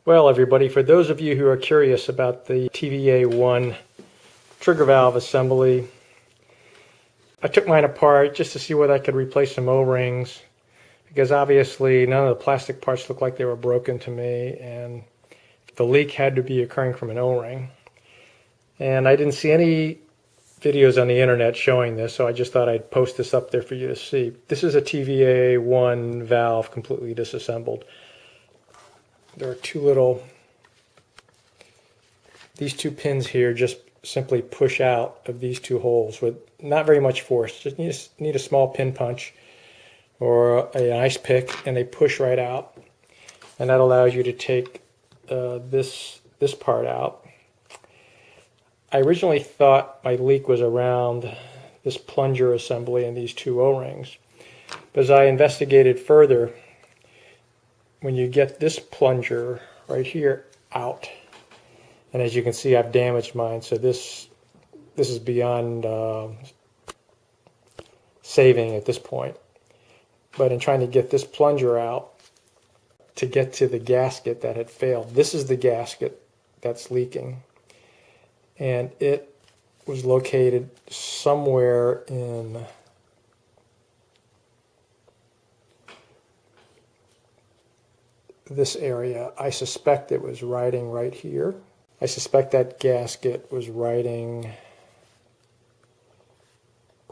Well, everybody, for those of you who are curious about the TVA1 trigger valve assembly, I took mine apart just to see whether I could replace some O-rings, because obviously none of the plastic parts looked like they were broken to me, and the leak had to be occurring from an O-ring. And I didn't see any videos on the internet showing this, so I just thought I'd post this up there for you to see. This is a TVA1 valve completely disassembled. There are these two pins here just simply push out of these two holes with not very much force. Just need a small pin punch or an ice pick, and they push right out. And that allows you to take this part out. I originally thought my leak was around this plunger assembly and these two O-rings. But as I investigated further, when you get this plunger right here out, and as you can see, I've damaged mine, so this is beyond saving at this point. But in trying to get this plunger out to get to the gasket that had failed, this is the gasket that's leaking. And it was located somewhere in this area. I suspect it was riding right here. I suspect that gasket was riding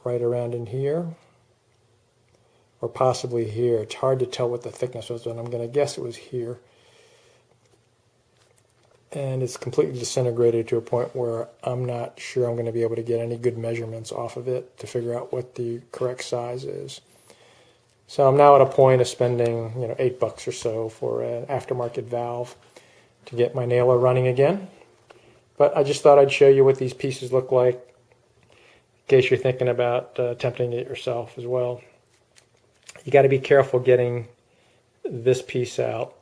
right around in here, or possibly here. It's hard to tell what the thickness was, and I'm going to guess it was here. And it's completely disintegrated to a point where I'm not sure I'm going to be able to get any good measurements off of it to figure out what the correct size is. So I'm now at a point of spending, $8 or so for an aftermarket valve to get my nailer running again. But I just thought I'd show you what these pieces look like in case you're thinking about attempting it yourself as well. You got to be careful getting this piece out.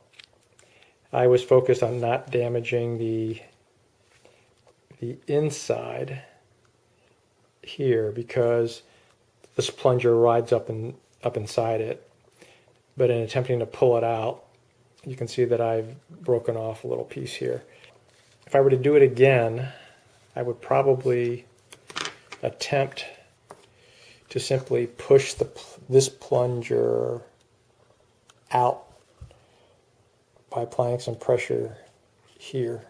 I was focused on not damaging the inside here because this plunger rides up inside it. But in attempting to pull it out, you can see that I've broken off a little piece here. If I were to do it again, I would probably attempt to simply push this plunger out by applying some pressure here.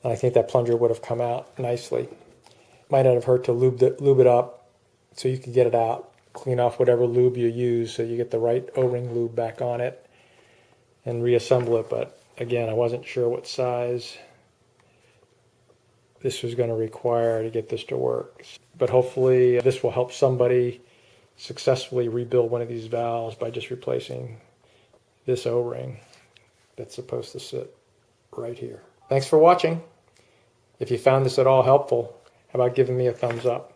And I think that plunger would have come out nicely. Might not have hurt to lube it up so you could get it out, clean off whatever lube you use so you get the right O-ring lube back on it and reassemble it. But again, I wasn't sure what size this was going to require to get this to work. But hopefully this will help somebody successfully rebuild one of these valves by just replacing this O-ring that's supposed to sit right here. Thanks for watching. If you found this at all helpful, how about giving me a thumbs up?